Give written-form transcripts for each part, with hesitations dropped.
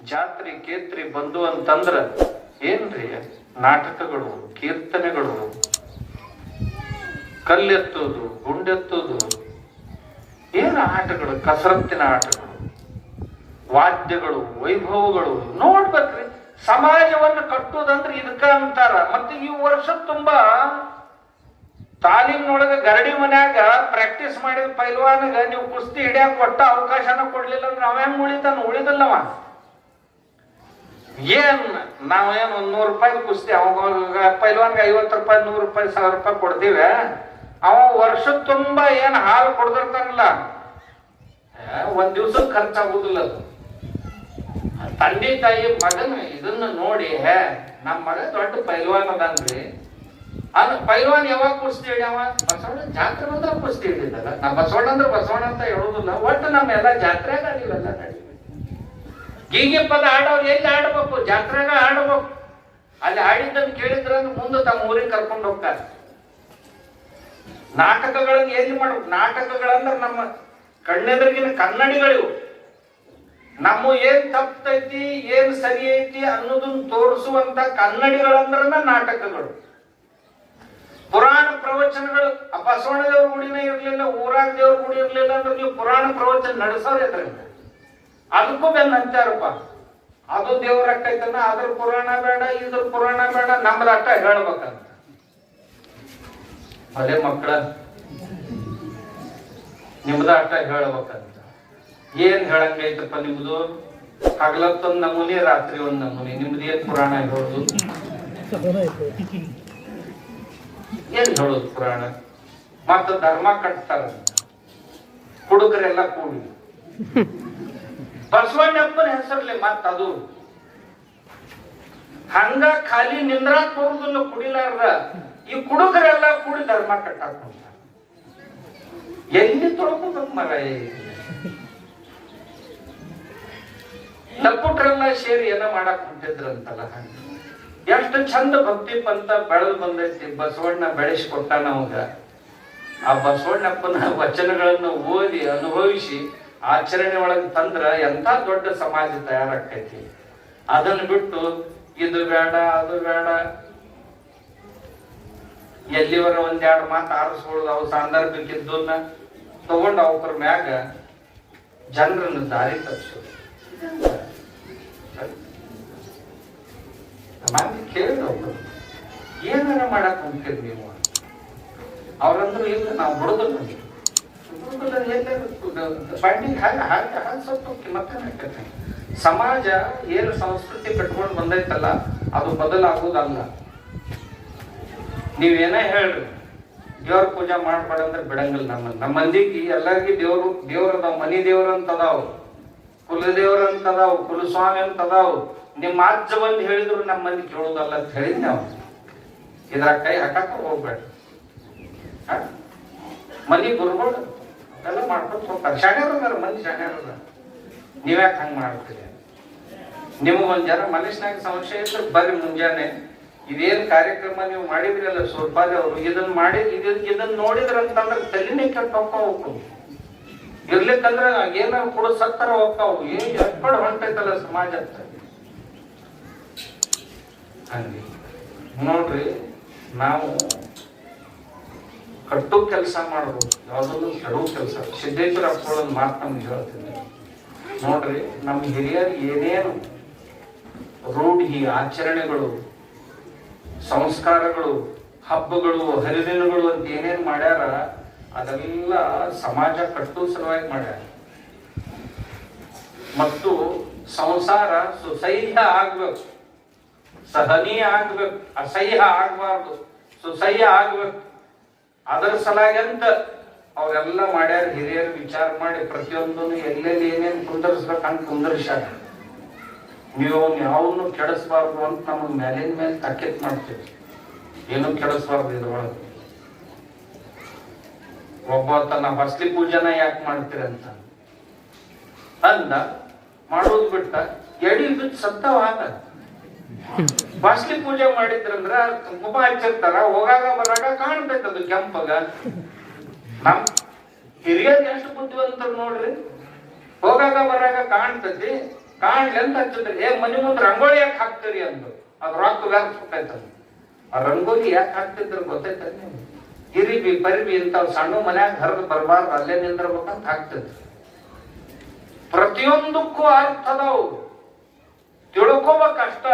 ಜಾತ್ರೆ ಕೇತ್ರಿ ಬಂದು ಅಂತಂದ್ರ ಏನ್ರಿ ನಾಟಕಗಳು, ಕೀರ್ತನೆಗಳು, ಕಲ್ಲೆತ್ತೋದು, ಗುಂಡೆತ್ತೋದು, ಏನು ಆಟಗಳು, ಕಸರತ್ತಿನ ಆಟಗಳು, ವಾದ್ಯಗಳು, ವೈಭವಗಳು ನೋಡ್ಬೇಕ್ರಿ. ಸಮಾಜವನ್ನು ಕಟ್ಟುವುದಂದ್ರೆ ಇದಕ್ಕ ಅಂತಾರ. ಮತ್ತೆ ಈ ವರ್ಷ ತುಂಬಾ ತಾಲೀಮ್ನೊಳಗ ಗರಡಿ ಮನ್ಯಾಗ ಪ್ರಾಕ್ಟೀಸ್ ಮಾಡಿದ ಪೈಲ್ವಾನಗ ನೀವು ಕುಸ್ತಿ ಹಿಡಿಯಾಕ ಒಟ್ಟ ಅವಕಾಶನ ಕೊಡ್ಲಿಲ್ಲ ಅಂದ್ರೆ ಅವ ಹೆಂಗ್ ಉಳಿತಾನ? ಉಳಿದಲ್ಲವ. ನಾವೇನು ₹100 ಕುಸ್ತಿ ಅವಾಗ ಪೈಲ್ವಾನ್ಗೆ 50 ರೂಪಾಯಿ, 100 ರೂಪಾಯಿ, 1000 ರೂಪಾಯಿ ಕೊಡ್ತೀವಿ. ಅವ ವರ್ಷ ತುಂಬಾ ಏನ್ ಹಾಲು ಕೊಡ್ದಿರ್ತಾನಲ್ಲ, ಒಂದ್ ದಿವ್ಸಕ್ಕೆ ಖರ್ಚಾಗುದಿಲ್ಲ ಅದು. ತಂದೆ ತಾಯಿ ಮಗನ ಇದನ್ನ ನೋಡಿ, ನಮ್ಮ ಮಗ ದೊಡ್ಡ ಪೈಲ್ವಾನ್ ಅದನ್ರಿ. ಪೈಲ್ವಾನ್ ಯಾವಾಗ ಕುಸ್ತಿ ಹಿಡಿಯವ? ಬಸವಣ್ಣ ಜಾತ್ರೆ ಬಂದ್ರೆ ಕುಸ್ತಿ ಹಿಡಿದಲ್ಲ. ನಾ ಬಸವಣ್ಣ ಅಂದ್ರೆ ಬಸವಣ್ಣ ಅಂತ ಹೇಳುದಿಲ್ಲ, ಒಟ್ಟು ನಮ್ಮೆಲ್ಲ ಜಾತ್ರೆಗ ನೀವೆಲ್ಲ ನಡೀವಿ. ಗೀಗೆ ಪದ ಆಡೋರು ಎಲ್ಲಿ ಆಡ್ಬೇಕು? ಜಾತ್ರೆಗ ಆಡ್ಬೇಕು. ಅಲ್ಲಿ ಆಡಿದ್ದನ್ನು ಕೇಳಿದ್ರ ಮುಂದೆ ತಮ್ಮ ಊರಿಗೆ ಕರ್ಕೊಂಡು ಹೋಗ್ತಾರೆ. ನಾಟಕಗಳನ್ನ ಎಲ್ಲಿ ಮಾಡ್ಬೇಕು? ನಾಟಕಗಳಂದ್ರೆ ನಮ್ಮ ಕಣ್ಣೆದ್ರಿಗಿನ ಕನ್ನಡಿಗಳಿವು. ನಮ್ಮ ಏನ್ ತಪ್ಪೈತಿ, ಏನ್ ಸರಿ ಐತಿ ಅನ್ನೋದನ್ನ ತೋರಿಸುವಂತ ಕನ್ನಡಿಗಳಂದ್ರನ ನಾಟಕಗಳು. ಪುರಾಣ ಪ್ರವಚನಗಳು, ಬಸವಣ್ಣ ದೇವ್ರ ಗುಡಿನೇ ಇರ್ಲಿಲ್ಲ, ಊರಾಗ ದೇವ್ರ ಗುಡಿ ಇರ್ಲಿಲ್ಲ ಅಂದ್ರೆ ನೀವು ಪುರಾಣ ಪ್ರವಚನ ನಡೆಸೋರು ಇದ್ರಿಂದ. ಅದಕ್ಕೂ ಬೆನ್ನ ಹಂಚಾರಪ್ಪ. ಅದು ದೇವ್ರ ಅಟ್ಟೈತನ, ಅದ್ರ ಪುರಾಣ ಬೇಡ, ಇದ್ರ ಪುರಾಣ ಬೇಡ, ನಮ್ದ ಅಟ್ಟ ಹೇಳ್ಬೇಕಂತ. ಅದೇ ಮಕ್ಕಳ ನಿಮ್ದ ಅಟ್ಟ ಹೇಳ್ಬೇಕಂತ. ಏನ್ ಹೇಳಂಗೈತಪ್ಪ ನಿಮ್ದು? ಹಗಲತ್ತೊಂದ್ ನಮೂನಿ, ರಾತ್ರಿ ಒಂದ್ ನಮೂನಿ. ನಿಮ್ದು ಏನ್ ಪುರಾಣ ಹೇಳೋದು? ಏನ್ ಹೇಳೋದು ಪುರಾಣ? ಮತ್ತ ಧರ್ಮ ಕಟ್ತಾರ ಹುಡುಗರೆಲ್ಲ ಕೂಡಿ ಬಸವಣ್ಣಪ್ಪನ ಹೆಸರ್ಲಿ. ಮತ್ತ ಅದು ಹಂಗ ಖಾಲಿ ನಿಂದ್ರಾಕ್ ಹೋಗುದಿಲ್ಲ ಕುಡಿಲಾರ್ದ. ಈ ಕುಡುಗರೆಲ್ಲ ಕೂಡಿ ಧರ್ಮ ಕಟ್ಟಾಕ ಎಲ್ಲಿ ತೊಳ್ಕೋಬೇಕು ಮರ? ತಪ್ಪುಟ್ರೆಲ್ಲ ಸೇರಿ ಏನೋ ಮಾಡಕ್ ಹೊಂಟಿದ್ರಂತಲ್ಲ. ಎಷ್ಟು ಚಂದ ಭಕ್ತಿ ಪಂಥ ಬೆಳೆದು ಬಂದೈತಿ. ಬಸವಣ್ಣ ಬೆಳೆಸಿಕೊಟ್ಟ ನಮಗ. ಆ ಬಸವಣ್ಣಪ್ಪನ ವಚನಗಳನ್ನು ಓದಿ ಅನುಭವಿಸಿ ಆಚರಣೆ ಒಳಗೆ ತಂದ್ರ ಎಂತ ದೊಡ್ಡ ಸಮಾಜ ತಯಾರಾಕೈತಿ. ಅದನ್ನು ಬಿಟ್ಟು ಇದು ಬೇಡ, ಅದು ಬೇಡ, ಎಲ್ಲಿವರ ಒಂದೆರಡು ಮಾತು ಆರಿಸ್ಕೊಳ್ಳೋದು, ಅವು ಸಾಂದರ್ಭಿಕಿದ್ದನ್ನ ತಗೊಂಡು ಅವ್ರ ಮ್ಯಾಗ ಜನರನ್ನು ದಾರಿ ತಪ್ಪಿಸೋದು. ಮಂದಿ ಕೇಳಿದವ್ರು ಏನಾರ ಮಾಡಕ್ ಹೊಂಟಿರಿ ನೀವು? ಅವ್ರಂದ್ರೆ ಇಲ್ಲ, ನಾವು ಬಿಡುದಿಲ್ಲ. ಸಮಾಜ ಏನು ಸಂಸ್ಕೃತಿ ಕಟ್ಕೊಂಡು ಬಂದೈತಲ್ಲ, ಅದು ಬದಲಾಗುವುದಲ್ಲ. ನೀವೇನೇ ಹೇಳ್ರಿ, ದೇವ್ರ ಪೂಜೆ ಮಾಡ್ಬೇಡ ಅಂದ್ರೆ ಬಿಡಂಗಿಲ್ಲ. ನಮ್ಮ ಮಂದಿಗೆ ಎಲ್ಲರಿಗೂ ದೇವ್ರದಾವ್, ಮನಿ ದೇವ್ರ ಅಂತ ಅದಾವ್, ಕುಲದೇವ್ರ ಅಂತ ಅದಾವ್, ಕುಲಸ್ವಾಮಿ ಅಂತ ಅದಾವ್. ನಿಮ್ಮ ಅಜ್ಜ ಬಂದು ಹೇಳಿದ್ರು ನಮ್ಮ ಮಂದಿ ಕೇಳೋದಲ್ಲ ಅಂತ ಹೇಳಿದ್ ನಾವು. ಇದ್ರ ಕೈ ಹಾಕಕ್ಕ ಹೋಗ್ಬೇಡ. ಮನಿ ಗುರುಗಳು ಎಲ್ಲ ಮಾಡ್ಕೊಂಡು ಹೋಗ್ತಾರೆ. ಶಾಣ್ಯರ ಮಂದಿ ಶಾಣ್ಯರ. ನೀವ್ಯಾಕೆ ಹಂಗ ಮಾಡ್ತೀರಿ? ನಿಮಗೊಂದ್ ಜನ ಮನುಷ್ಯನಾಗ ಸಂಶಯ ಇದ್ರೆ ಬರ್ರಿ ಮುಂಜಾನೆ. ಇದೇನ್ ಕಾರ್ಯಕ್ರಮ ನೀವು ಮಾಡಿದ್ರಲ್ಲ ಸ್ವಲ್ಪಾದ ಅವರು, ಇದನ್ನ ಮಾಡಿ ಇದನ್ನ ನೋಡಿದ್ರಂತಂದ್ರೆ ತಲೆನೇ ಕೆಟ್ಟ ಹೋಗ್ತಾವು. ಇರ್ಲಿಕ್ಕಂದ್ರ ಏನಾರ ಕೂಡ ಸತ್ತರ ಹೋಗ್ತಾವು. ಎಪ್ಪಡು ಹೊಂಟೈತಲ್ಲ ಸಮಾಜ ಅಂತ. ಹಂಗೆ ನೋಡ್ರಿ, ನಾವು ಕಟ್ಟು ಕೆಲಸ ಮಾಡ್ಬೋದು, ಯಾವ್ದೊಂದು ಕೆಡುವ ಕೆಲಸ. ಸಿದ್ದೇಶ್ವರ ಅಪ್ಪಳೊಂದು ಮಾತು ನಮ್ಗೆ ಹೇಳ್ತೀನಿ ನೋಡ್ರಿ. ನಮ್ಮ ಹಿರಿಯರು ಏನೇನು ರೂಢಿ, ಆಚರಣೆಗಳು, ಸಂಸ್ಕಾರಗಳು, ಹಬ್ಬಗಳು, ಹರಿದಿನಗಳು ಅಂತ ಏನೇನು ಮಾಡ್ಯಾರ, ಅದೆಲ್ಲ ಸಮಾಜ ಕಟ್ಟು ಸಲುವಾಗಿ ಮಾಡ್ಯಾರ. ಮತ್ತು ಸಂಸಾರ ಸುಸಹ್ಯ ಆಗ್ಬೇಕು, ಸಹನೀಯ ಆಗ್ಬೇಕು, ಅಸಹ್ಯ ಆಗ್ಬಾರ್ದು, ಸುಸಹ್ಯ ಆಗ್ಬೇಕು. ಅದರ ಸಲಾಗಿ ಅಂತ ಅವರೆಲ್ಲ ಮಾಡ್ಯಾರ. ಹಿರಿಯರು ವಿಚಾರ ಮಾಡಿ ಪ್ರತಿಯೊಂದನ್ನು ಎಲ್ಲೆಲ್ಲಿ ಏನೇನು ಕುಂದರ್ಸ್ಬೇಕಂತ ಕುಂದರ್ಸ್ಯಾರ. ನೀವು ಯಾವನ್ನು ಕೆಡಿಸ್ಬಾರ್ದು ಅಂತ ನಮಗೆ ಮೇಲಿನ ಮೇಲೆ ತಾಕೀತ್ ಮಾಡ್ತೀವಿ. ಏನು ಕೆಡಿಸ್ಬಾರ್ದು ಇದ್ರೊಳಗೆ. ಒಬ್ಬ ತನ್ನ ಬಸ್ಲಿ ಪೂಜೆನ ಯಾಕೆ ಮಾಡ್ತೀರಿ ಅಂತ ಅಂದ, ಮಾಡೋದು ಬಿಟ್ಟ ಎಡಿ ಬಿಟ್ಟು ಸತ್ತವ. ಬಸ್ಲಿ ಪೂಜೆ ಮಾಡಿದ್ರಂದ್ರ ಕುಂಕುಮ ಹಚ್ಚಿರ್ತಾರ, ಹೋಗಾಗ ಬರಾಗ ಕಾಣ್ಬೇಕದು ಕೆಂಪಗ. ನಮ್ ಹಿರಿಯರ್ ಎಷ್ಟು ಬುದ್ಧಿವಂತರು ನೋಡ್ರಿ. ಹೋಗಾಗ ಬರಾಗ ಕಾಣ್ತತಿ, ಕಾಣ್ಲಿ ಅಂತ ಹಚ್ಚಿದ್ರಿ. ಮನೆ ಮುಂದೆ ರಂಗೋಲಿ ಯಾಕೆ ಹಾಕ್ತೀರಿ ಅಂದ್ರು. ಅದು ರೊಕ್ಕ ವ್ಯರ್ಥ ಹೋಗ್ತೈತಂದು. ಆ ರಂಗೋಲಿ ಯಾಕೆ ಹಾಕ್ತಿದ್ರು ಗೊತ್ತೈತ ನೀವು? ಇರಿಬಿ ಪರಿಬಿ ಇಂಥವ್ ಸಣ್ಣ ಮನ್ಯಾಗ ಹರಿದು ಬರಬಾರ್ದು, ಅಲ್ಲೇ ನಿಂದಿರ್ಬೇಕಂತ ಹಾಕ್ತಿದ್ರು. ಪ್ರತಿಯೊಂದಕ್ಕೂ ಅರ್ಥದವು ತಿಳ್ಕೋಬೇಕಷ್ಟ.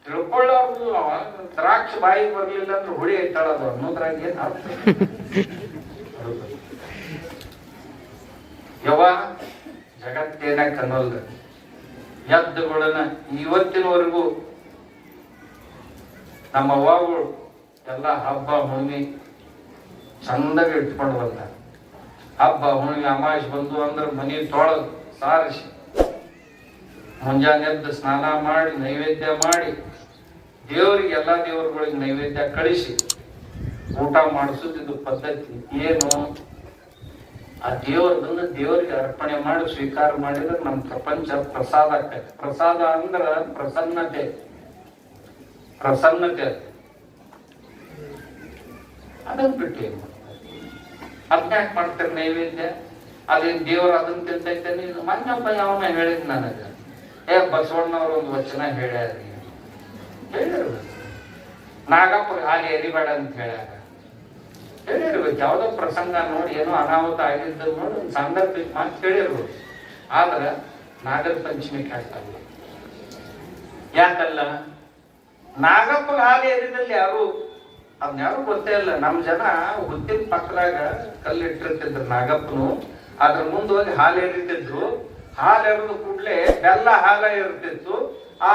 ತಿಳ್ಕೊಳ್ಳೋದು ದ್ರಾಕ್ಷಿ ಬಾಯಿ ಬರ್ಲಿಲ್ಲ ಅಂದ್ರೆ ಹುಳಿ ಐತಾಳದು ಅನ್ನೋದ್ರಾಗ ಏನ್ ಅರ್ಥ? ಯವ ಜಗತ್ತೇನಕ್ ಅನ್ನೋಲ್ದ ಎದ್ದುಗಳನ್ನ ಇವತ್ತಿನವರೆಗೂ ನಮ್ಮ ಅವ್ವಗಳು ಎಲ್ಲ ಹಬ್ಬ ಹುಣ್ಣಿಮೆ ಚಂದಾಗಿ ಇಟ್ಕೊಂಡು ಬಂದ. ಹಬ್ಬ ಹುಣ್ಣಿಮೆ ಅಮಾವಾಸ್ಯೆ ಬಂದು ಅಂದ್ರೆ ಮನೆ ತೊಳೆದು ಸಾರಿಸಿ ಮುಂಜಾನೆ ಎದ್ದು ಸ್ನಾನ ಮಾಡಿ ನೈವೇದ್ಯ ಮಾಡಿ ದೇವರಿಗೆ ಎಲ್ಲಾ ದೇವರುಗಳಿಗೆ ನೈವೇದ್ಯ ಕಳಿಸಿ ಊಟ ಮಾಡಿಸೋದಿದ್ದು ಪದ್ಧತಿ. ಏನು ಆ ದೇವರದನ್ನ ದೇವರಿಗೆ ಅರ್ಪಣೆ ಮಾಡಿ ಸ್ವೀಕಾರ ಮಾಡಿದ್ರೆ ನಮ್ಮ ಪ್ರಪಂಚ ಪ್ರಸಾದ ಆಗ್ತದೆ. ಪ್ರಸಾದ ಅಂದ್ರ ಪ್ರಸನ್ನತೆ. ಪ್ರಸನ್ನತೆ ಅದನ್ನ ಬಿಟ್ಟು ಏನ್ ಮಾಡ್ತಾರೆ? ಅದನ್ನ ಯಾಕೆ ಮಾಡ್ತಾರೆ ನೈವೇದ್ಯ? ಅದೇನ್ ದೇವರು ಅದನ್ನ ತಿಂತೈತೆ? ನೀನು ಮನ್ನಪ್ಪ ಯಾವನ ಹೇಳಿದ್ ನನಗ, ಬಸವಣ್ಣವ್ರ ಒಂದು ವಚನ ಹೇಳ್ಯಾರಿ. ಹೇಳಿರ್ಬೇಕು ನಾಗಪ್ಪ ಹಾಗೆ ಎರಿಬೇಡ ಅಂತ ಹೇಳ್ಯಾರ. ಹೇಳಿರ್ಬೇಕು ಯಾವ್ದೋ ಪ್ರಸಂಗ ನೋಡಿ ಏನೋ ಅನಾಹುತ ಆಗಿದ್ದ ನೋಡಿ ಒಂದು ಸಂದರ್ಭ ಮಾತು ಹೇಳಿರ್ಬೋದು. ಆದ್ರ ನಾಗರ ಪಂಚಮಿಗೆ ಹಾಕ್ತಾರಲ್ಲ. ಯಾಕಲ್ಲ? ನಾಗಪ್ಪ ಹಾಗೆ ಎರಿದಲ್ಲಿ ಯಾರು ಅದನ್ನ ಯಾರು ಗೊತ್ತೇ ಇಲ್ಲ. ನಮ್ಮ ಜನ ಹುತ್ತಿನ ಪಕ್ಕದಾಗ ಕಲ್ಲಿಟ್ಟಿರ್ತಿದ್ರು ನಾಗಪ್ಪನು. ಅದ್ರ ಮುಂದೆ ಹೋಗಿ ಹಾಲು ಎರಿತಿದ್ರು. ಹಾಲು ಎರೆದು ಕೂಡ್ಲೆ ಬೆಲ್ಲ ಹಾಲ ಇರ್ತಿತ್ತು. ಆ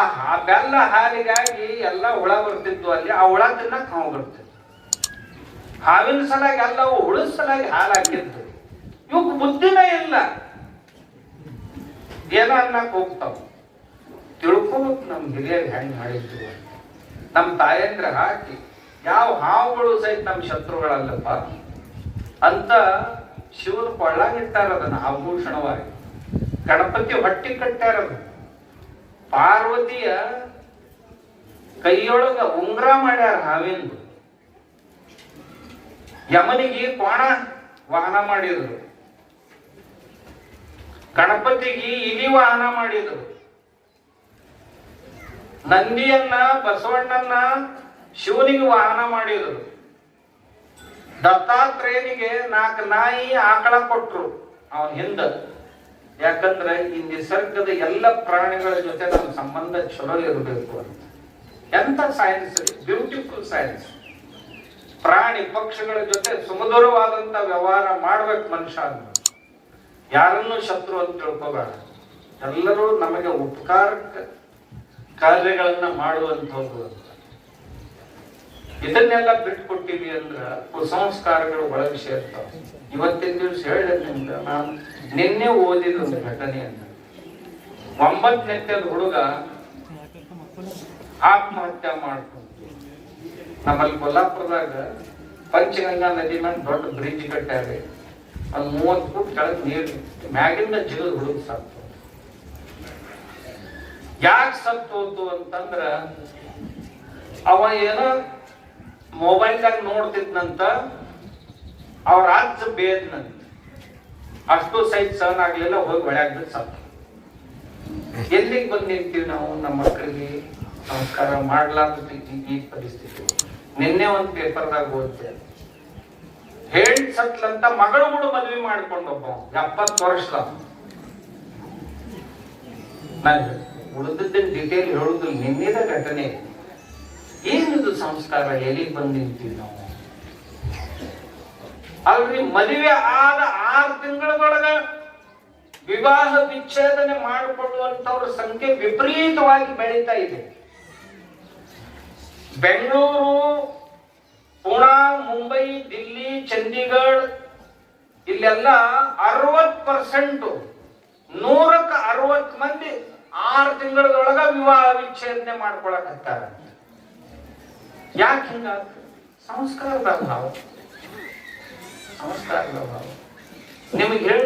ಬೆಲ್ಲ ಹಾಲಿಗಾಗಿ ಎಲ್ಲ ಹುಳ ಬರ್ತಿದ್ವು ಅಲ್ಲಿ. ಆ ಹುಳ ತಿನ್ನಕ್ ಹಾವು ಬರ್ತಿತ್ತು. ಹಾವಿನ ಸಲಾಗಿ ಎಲ್ಲವೂ ಹುಳದ ಸಲಾಗಿ ಹಾಲು ಹಾಕಿದ್ದು. ಇವಕ್ ಬುದ್ಧಿನೇ ಇಲ್ಲ. ಏನೋ ಅನ್ನಕ್ ಹೋಗ್ತಾವ. ತಿಳ್ಕೋಬೇಕು ನಮ್ ಹಿರಿಯರು ಹೆಂಗ್ ಮಾಡಿದ್ರು. ನಮ್ ತಾಯಂದ್ರ ಹಾಕಿ ಯಾವ ಹಾವುಗಳು ಸಹಿತ ನಮ್ ಶತ್ರುಗಳಲ್ಲಪ್ಪ ಅಂತ ಶಿವನ ಕೊಳ್ಳಾಗಿಟ್ಟಾರ ಅದನ್ನ ಆಭೂಷಣವಾಗಿ. ಗಣಪತಿ ಹೊಟ್ಟಿ ಕಟ್ಟಾರದು. ಪಾರ್ವತಿಯ ಕೈಯೊಳಗ ಉಂಗ್ರ ಮಾಡ್ಯಾರ ಹಾವಿಂದು. ಯಮನಿಗೆ ಕೋಣ ವಾಹನ ಮಾಡಿದ್ರು. ಗಣಪತಿಗೆ ಇಲಿ ವಾಹನ ಮಾಡಿದ್ರು. ನಂದಿಯನ್ನ ಬಸವಣ್ಣನ ಶಿವನಿಗೆ ವಾಹನ ಮಾಡಿದ್ರು. ದತ್ತಾತ್ರೇಯನಿಗೆ 4 ನಾಯಿ ಆಕಳ ಕೊಟ್ರು ಅವನ ಹಿಂದ. ಯಾಕಂದ್ರೆ ಈ ನಿಸರ್ಗದ ಎಲ್ಲ ಪ್ರಾಣಿಗಳ ಜೊತೆ ನಮ್ಮ ಸಂಬಂಧ ಚಲೋ ಇರಬೇಕು ಅಂತ. ಎಂತ ಸೈನ್ಸ್, ಬ್ಯೂಟಿಫುಲ್ ಸೈನ್ಸ್. ಪ್ರಾಣಿ ಪಕ್ಷಿಗಳ ಜೊತೆ ಸುಮಧುರವಾದಂತ ವ್ಯವಹಾರ ಮಾಡ್ಬೇಕು ಮನುಷ್ಯ. ಯಾರನ್ನು ಶತ್ರು ಅಂತ ತಿಳ್ಕೋಬೇಡ. ಎಲ್ಲರೂ ನಮಗೆ ಉಪಕಾರ ಕಾರ್ಯಗಳನ್ನ ಮಾಡುವಂಥದ್ದು ಅಂತ. ಇದನ್ನೆಲ್ಲ ಬಿಟ್ಕೊಟ್ಟಿವಿ ಅಂದ್ರ ಕುಸಂಸ್ಕಾರಗಳು ಒಳಗೆ ಸೇರ್ತಾವ. ಇವತ್ತಿನ ದಿವಸ ಹೇಳಿದ ನಿಮ್ಗೆ ನಾನು ನಿನ್ನೆ ಓದಿದ ಒಂದು ಘಟನೆಯನ್ನ. 9ನೇ ಹುಡುಗ ಆತ್ಮಹತ್ಯೆ ಮಾಡ್ಕೊಂಡು ನಮ್ಮಲ್ಲಿ ಕೊಲ್ಲಾಪುರದಾಗ ಪಂಚಗಂಗಾ ನದಿ ಮೇಲೆ ದೊಡ್ಡ ಬ್ರಿಡ್ಜ್ ಕಟ್ಟಾರೆ. ಒಂದು 30 ಫೂಟ್ ಕೆಳಗೆ ನೀರು ಮ್ಯಾಗಿಂದ ಜಿಗಿದು ಹುಡುಗ ಸತ್ತು. ಯಾಕೆ ಸತ್ತೋತು ಅಂತಂದ್ರ ಅವ ಏನೋ ಮೊಬೈಲ್ದಾಗ ನೋಡ್ತಿದ್ನಂತ. ಅವ್ರ ರಾಜ್ಯ ಬೇದ್ನಂತ. ಅಷ್ಟು ಸಹಿತ ಸಹನ ಆಗ್ಲಿಲ್ಲ. ಹೋಗಿ ಹೊಳ್ಯಾಗ್ಬಿಟ್ಟು ಸತ್ತು. ಎಲ್ಲಿಗೆ ಬಂದು ನಿಂತೀವಿ ನಾವು? ನಮ್ಮ ಮಕ್ಕಳಿಗೆ ಸಂಸ್ಕಾರ ಮಾಡ್ಲಾರ್ದ ಈ ಪರಿಸ್ಥಿತಿ. ನಿನ್ನೆ ಒಂದು ಪೇಪರ್ದಾಗ ಓದ್ತೆ, ಹೇಳಿ ಸತ್ಲಂತ ಮಗಳು ಕೂಡ ಮದ್ವೆ ಮಾಡ್ಕೊಂಡು ಒಬ್ಬ 70 ವರ್ಷದ. ನಾನು ಉಳಿದಿದ್ದೇನೆ ಡಿಟೇಲ್ ಹೇಳುದಿಲ್ಲ. ನಿನ್ನೆದ ಘಟನೆ. ಏನಿದು ಸಂಸ್ಕಾರ? ಎಲ್ಲಿಗೆ ಬಂದು ನಿಂತೀವಿ ನಾವು? ಅಲ್ರಿ, ಮದುವೆ ಆದ 6 ತಿಂಗಳೊಳಗ ವಿವಾಹ ವಿಚ್ಛೇದನೆ ಮಾಡಿಕೊಳ್ಳುವಂತವ್ರ ಸಂಖ್ಯೆ ವಿಪರೀತವಾಗಿ ಬೆಳೀತಾ ಇದೆ. ಬೆಂಗಳೂರು, ಪುಣಾ, ಮುಂಬೈ, ದಿಲ್ಲಿ, ಚಂಡೀಗಢ ಇಲ್ಲೆಲ್ಲ 60%, 100ಕ್ಕೆ 60 ಮಂದಿ 6 ತಿಂಗಳೊಳಗ ವಿವಾಹ ವಿಚ್ಛೇದನೆ ಮಾಡ್ಕೊಳಕತ್ತಾರ. ಯಾಕೆ ಹಿಂಗ? ಸಂಸ್ಕಾರದ ಅಭಾವ. ಸಂಸ್ಕಾರದ ಅಭಾವ. ನಿಮಗೆ ಹೇಳ,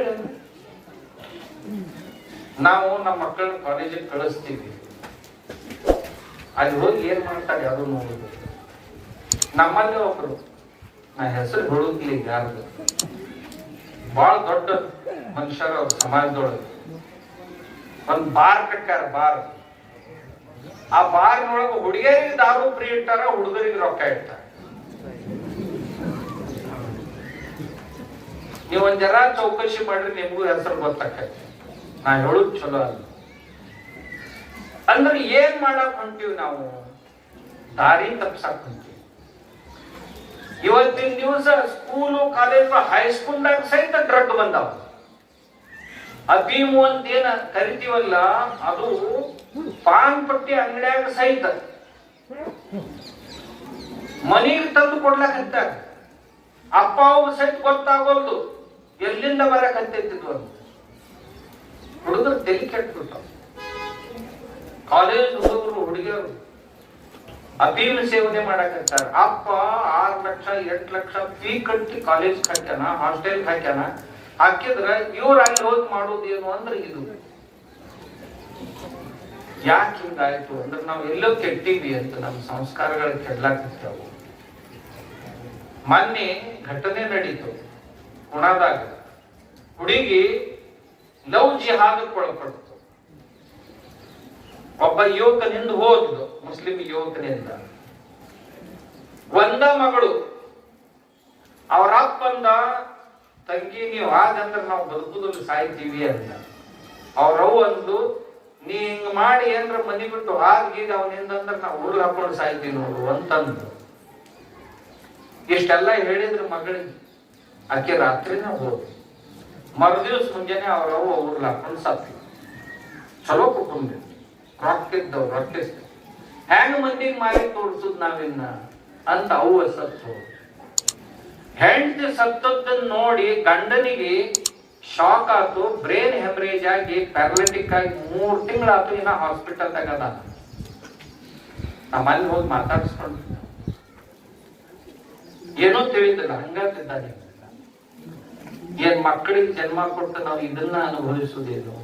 ನಾವು ನಮ್ಮ ಮಕ್ಕಳನ್ನ ಕಾಲೇಜಿಗೆ ಕಳಿಸ್ತೀವಿ. ಅಲ್ಲಿ ಹೋಗಿ ಏನ್ ಮಾಡ್ತಾರೆ ಅದು ನೋಡುದು. ನಮ್ಮಲ್ಲಿ ಒಬ್ರು, ನಾ ಹೆಸರು ಹುಡುಕ್ಲಿ ಯಾರ್ದು, ಬಹಳ ದೊಡ್ಡ ಮನುಷ್ಯರ ಅವ್ರ ಸಮಾಜದೊಳಗೆ. ಒಂದ್ ಬಾರ್ ಕಟ್ಟಾರ, ಬಾರ್. ಆ ಬಾರ್ನೊಳಗ ಹುಡುಗಿಯರಿಗೆ ದಾರು ಫ್ರೀ ಇಟ್ಟಾರ, ಹುಡುಗರಿಗೆ ರೊಕ್ಕ ಇಟ್ಟಾರ. ನೀವ್ ಒಂದ್ ಜರ ಚೌಕಶಿ ಮಾಡ್ರಿ, ನಿಮ್ಗೂ ಹೆಸರು ಗೊತ್ತಾಕೈತಿ. ನಾ ಹೇಳುದ್ ಚಲೋ ಅಲ್ಲ. ಅಂದ್ರೆ ಏನ್ ಮಾಡಕ್ ಹೊಂಟಿವಿ ನಾವು? ದಾರಿ ತಪ್ಸಕ್ ಹೊಂಟಿವಿ. ಇವತ್ತಿನ ದಿವಸ ಸ್ಕೂಲು, ಕಾಲೇಜು, ಹೈಸ್ಕೂಲ್ದಾಗ ಸಹಿತ ಡ್ರಗ್ ಬಂದಾವ. ಅಫೀಮು ಅಂತ ಏನ ಕರಿತೀವಲ್ಲ, ಅದು ಪಾನ್ ಪಟ್ಟಿ ಅಂಗಡಿಯಾಗ ಸಹಿತ ಮನೆಗೆ ತಂದು ಕೊಡ್ಲಕಂತ ಅಪ್ಪ ಅವ್ರು ಸಹಿತ ಗೊತ್ತಾಗೋಲ್ದು ಎಲ್ಲಿಂದ ಬರಕಂತಿದ್ದು ಅಂತ. ಹುಡುಗರು ತಲೆ ಕೆಟ್ಬಿಟ್ಟಾವ. ಕಾಲೇಜ್ ಹುಡುಗರು, ಹುಡುಗಿಯರು ಅಫೀಮ್ ಸೇವನೆ ಮಾಡಕಂತಾರ. ಅಪ್ಪ 6 ಲಕ್ಷ 8 ಲಕ್ಷ ಫೀ ಕಟ್ಟಿ ಕಾಲೇಜ್ ಹಾಕ್ಯಾನ, ಹಾಸ್ಟೆಲ್ ಹಾಕ್ಯಾನ. ಹಾಕಿದ್ರ ಇವ್ರು ಅಲ್ಲಿ ಹೋಗಿ ಮಾಡೋದೇನು ಅಂದ್ರೆ ಇದು. ಯಾಕೆ ಹಿಂಗಾಯ್ತು ಅಂದ್ರೆ ನಾವು ಎಲ್ಲೋ ಕೆಟ್ಟಿವಿ ಅಂತ, ನಮ್ಮ ಸಂಸ್ಕಾರಗಳು ಕೆಡ್ಲಾಕತ್ತವು. ಮೊನ್ನೆ ಘಟನೆ ನಡೀತು ಪುಣಾದಾಗ. ಹುಡುಗಿ ಲವ್ ಜಿಹಾದಕ್ಕೆ ಒಳಪಡ್ತು. ಒಬ್ಬ ಯುವಕನಿಂದ ಹೋದ್ಲು, ಮುಸ್ಲಿಂ ಯುವಕನಿಂದ. ಒಂದ ಮಗಳು. ಅವ್ರ ಅಪ್ಪಂದ, ತಂಗಿ ನೀವು ಹಾಗಂದ್ರೆ ನಾವು ಬದುಕುದಲ್ಲಿ ಸಾಯ್ತೀವಿ ಅಂತ. ಅವ್ರವ್ ಅಂದು, ನೀ ಹಿಂಗ್ ಮಾಡಿ ಏನ್ರ ಮನಿ ಬಿಟ್ಟು ಹಾಗೀಗ ಅವನಿಂದ ಅಂದ್ರೆ ನಾವು ಊರ್ಗ್ ಹಾಕೊಂಡು ಸಾಯ್ತೀವಿ ನೋಡು ಅಂತಂದು. ಇಷ್ಟೆಲ್ಲ ಹೇಳಿದ್ರು ಮಗಳಿಗೆ. ಆಕೆ ರಾತ್ರಿನ ಹೋದ್. ಮರುದಿವ್ಸ ಮುಂಜಾನೆ ಅವ್ರವ್ ಊರ್ಗ್ ಹಾಕೊಂಡು ಸತ್ತಿ. ಚಲೋ ಕುಟುಂಬ, ರೊಕ್ಕಿದ್ದವ್ರು, ರೊಕ್ಕಿಸ್ತ ಹೆಂಗ್ ಮಂದಿಗೆ ಮಾರಿ ತೋರ್ಸುದ್ ನಾವಿನ್ನ ಅಂತ ಅವ್ವ ಸತ್ತು. ಹೆಂಡತಿ ಸತ್ತದ್ದನ್ನ ನೋಡಿ ಗಂಡನಿಗೆ ಶಾಕ್ ಆತು, ಬ್ರೇನ್ ಹೆಮರೇಜ್ ಆಗಿ ಪ್ಯಾರಲಿಟಿಕ್ ಆಗಿ 3 ತಿಂಗಳಾತು. ಇನ್ನ ಹಾಸ್ಪಿಟಲ್ದಾಗ ಅದ. ನಮ್ಮಲ್ಲಿ ಹೋಗಿ ಮಾತಾಡಿಸ್ಕೊಂಡು ಏನೋ ತಿಳಿದಿಲ್ಲ, ಹಂಗಾತಿದ್ದಾನೆ. ಏನ್ ಮಕ್ಕಳಿಗೆ ಜನ್ಮ ಕೊಟ್ಟು ನಾವು ಇದನ್ನ ಅನುಭವಿಸುವುದೇನು?